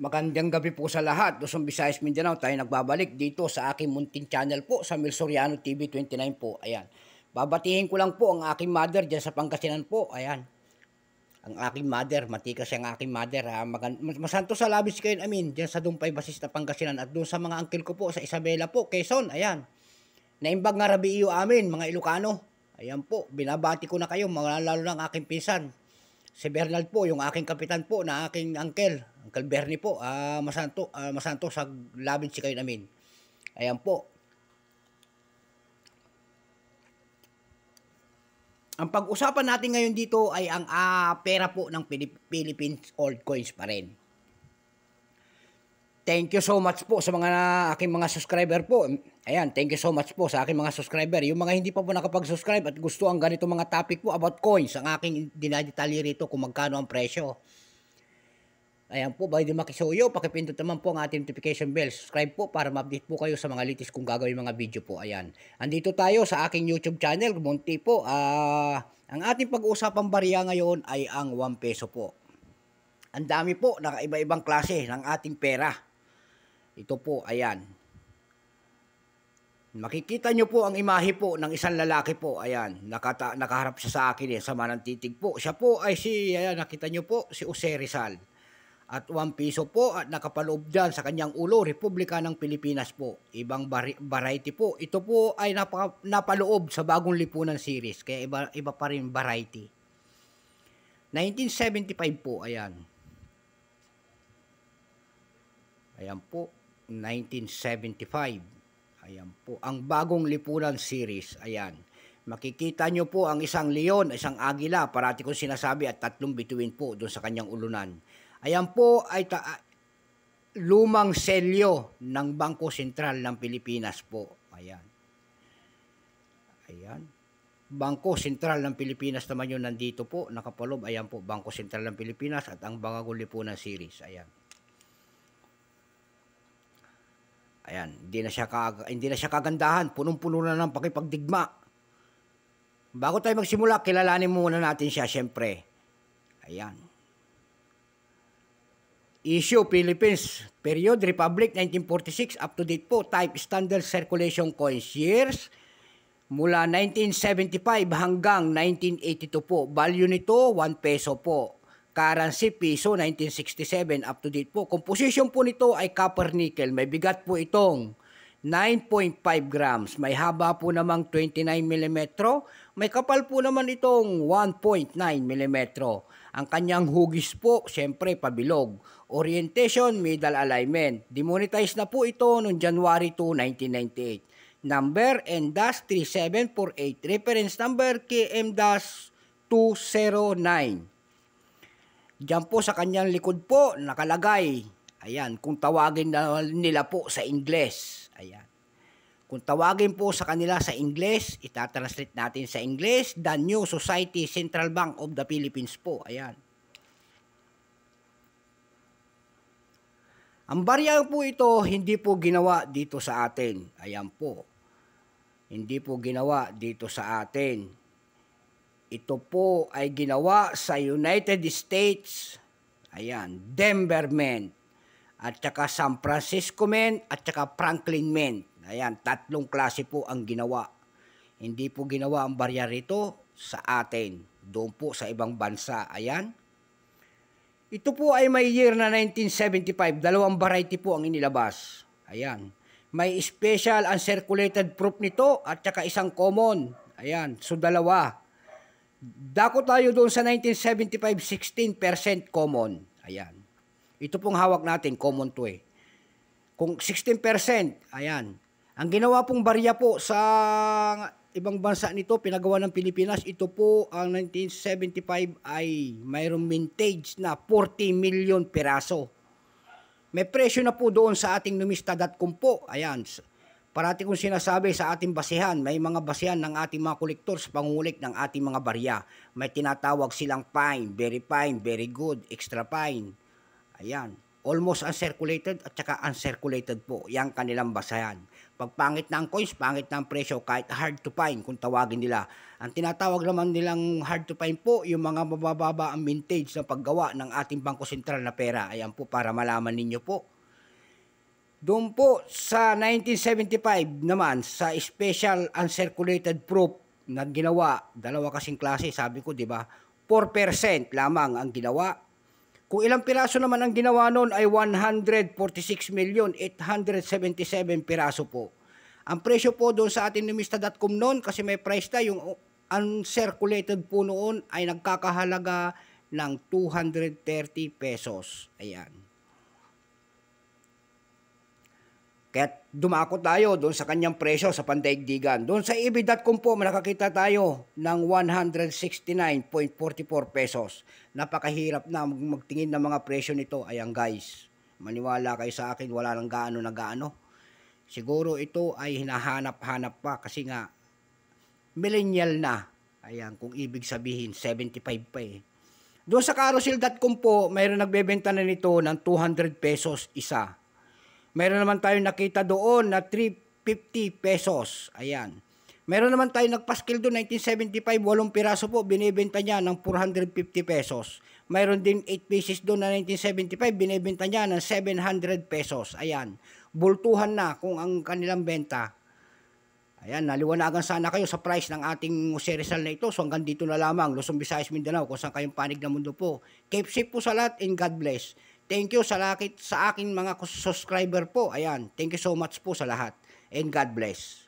Magandang gabi po sa lahat. Luzon, Visayas, Mindanao. Tayo nagbabalik dito sa aking munting channel po sa Mil Soriano TV 29 po. Ayan. Babatihin ko lang po ang aking mother dyan sa Pangasinan po. Ayan. Ang aking mother, matika siya ang aking mother. Masanto sa labis kayo amin dyan sa Dumpay Basis na Pangasinan. At doon sa mga uncle ko po sa Isabela po, Quezon. Ayan. Naimbag nga rabi iyo amin, mga Ilocano. Ayan po, binabati ko na kayo, mga lalo ng aking pinsan. Si Bernal po, yung aking kapitan po na aking uncle. Uncle Bernie po, masanto sa labin si kayo namin. Ayan po. Ang pag-usapan natin ngayon dito ay ang pera po ng Philippines old coins pa rin. Thank you so much po sa mga aking mga subscriber po. Ayan, thank you so much po sa aking mga subscriber. Yung mga hindi pa po nakapag-subscribe at gusto ang ganito mga topic po about coins, ang aking dinadetalye rito kung magkano ang presyo. Ayan po, bago din makisuyo, pakipindot naman po ang ating notification bell. Subscribe po para ma-update po kayo sa mga latest kung gagawin mga video po. Ayan. Andito tayo sa aking YouTube channel, Munti po. Ang ating pag-uusapang barya ngayon ay ang 1 peso po. Ang dami po, nakaiba-ibang klase ng ating pera. Ito po, ayan. Makikita nyo po ang imahe po ng isang lalaki po. Ayan, nakaharap siya sa akin sama ng titig po. Siya po ay ayan, nakita nyo po, si Jose Rizal. At 1 peso po at nakapaloob dyan sa kanyang ulo, Republika ng Pilipinas po. Ibang variety po. Ito po ay napaloob sa bagong lipunan series. Kaya iba pa rin variety. 1975 po, ayan. Ayan po, 1975. Ayan po, ang bagong lipunan series. Ayan. Makikita nyo po ang isang leon, isang agila, parati kong sinasabi, at 3 bituin po doon sa kanyang ulunan. Ayan po ay lumang selyo ng Bangko Sentral ng Pilipinas po. Ayan. Ayan. Bangko Sentral ng Pilipinas naman yun nandito po, nakapalob. Ayan po, Bangko Sentral ng Pilipinas at ang bagong lipunan series. Ayan. Ayan, hindi na siya kagandahan, punong-puno na ng pakipagdigma. Bago tayo magsimula, kilalanin muna natin siya, syempre. Ayan. Issue, Philippines, period, Republic, 1946, up to date po, type, standard circulation coins, years, mula 1975 hanggang 1982 po. Value nito, 1 peso po. Currency, piso, 1967, up to date po. Composition po nito ay copper nickel. May bigat po itong 9.5 grams. May haba po namang 29 mm. May kapal po naman itong 1.9 mm. Ang kanyang hugis po, syempre, pabilog. Orientation, middle alignment. Demonetized na po ito noong January 2, 1998. Number N-3748. Reference number KM-209. Diyan po sa kanyang likod po, nakalagay. Ayan, kung tawagin nila po sa Ingles. Ayan. Kung tawagin po sa kanila sa Ingles, itatranslate natin sa Ingles, The New Society Central Bank of the Philippines po. Ayan. Ang barya po ito, hindi po ginawa dito sa atin. Ayan po. Hindi po ginawa dito sa atin. Ito po ay ginawa sa United States, ayan, Denver Mint, at saka San Francisco Mint, at saka Franklin Mint. Ayan, 3 klase po ang ginawa. Hindi po ginawa ang barya rito sa atin, doon po sa ibang bansa. Ayan. Ito po ay may year na 1975, 2 variety po ang inilabas. Ayan. May special uncirculated proof nito, at saka isang common. Ayan, so 2. Dako tayo doon sa 1975, 16% common. Ayan. Ito pong hawak natin, common to eh. Kung 16%, ayan. Ang ginawa pong barya po sa ibang bansa nito, pinagawa ng Pilipinas, ito po ang 1975 ay mayroong mintage na 40 million piraso. May presyo na po doon sa ating numista.com po. Ayan. Parati kong sinasabi sa ating basihan, may mga basihan ng ating mga kolektor sa pangulik ng ating mga barya. May tinatawag silang fine, very good, extra fine. Ayan. almost uncirculated at saka uncirculated po. Yang kanilang basahan. Pag pangit na ang coins, pangit na ang presyo, kahit hard to find kung tawagin nila. Ang tinatawag naman nilang hard to find po, yung mga mabababa ang mintage na paggawa ng ating Bangko Sentral na pera. Ayan po, para malaman ninyo po. Doon po sa 1975 naman, sa special uncirculated proof na ginawa, dalawa kasing klase, sabi ko, di ba? 4% lamang ang ginawa. Kung ilang piraso naman ang ginawa noon ay 146,877 piraso po. Ang presyo po doon sa ating numista.com noon, kasi may price na, yung uncirculated po noon ay nagkakahalaga ng 230 pesos. Ayan. Kaya dumako tayo doon sa kanyang presyo sa pandaigdigan. Doon sa EB.com po, nakakita tayo ng 169.44 pesos. Napakahirap na magtingin ng mga presyo nito. Ayan guys, maniwala kayo sa akin, wala nang gaano na gaano. Siguro ito ay hinahanap-hanap pa kasi nga millennial na. Ayan, kung ibig sabihin 75 pa eh. Doon sa carousel.com po, mayroon nagbebenta na nito ng 200 pesos isa. Meron naman tayong nakita doon na 350 pesos. Ayan. Meron naman tayong nagpaskil doon, 1975, 8 piraso po, binibenta niya ng 450 pesos. Mayroon din 8 pieces doon na 1975, binibenta niya ng 700 pesos. Ayan. Bultuhan na kung ang kanilang benta. Ayan, naliwanagan sana kayo sa price ng ating Jose Rizal na ito. So hanggang dito na lamang, Luzon, Visayas, Mindanao, kung saan kayong panig na mundo po. Keep safe po sa lahat and God bless. Thank you sa aking mga subscriber po. Ayan, thank you so much po sa lahat. And God bless.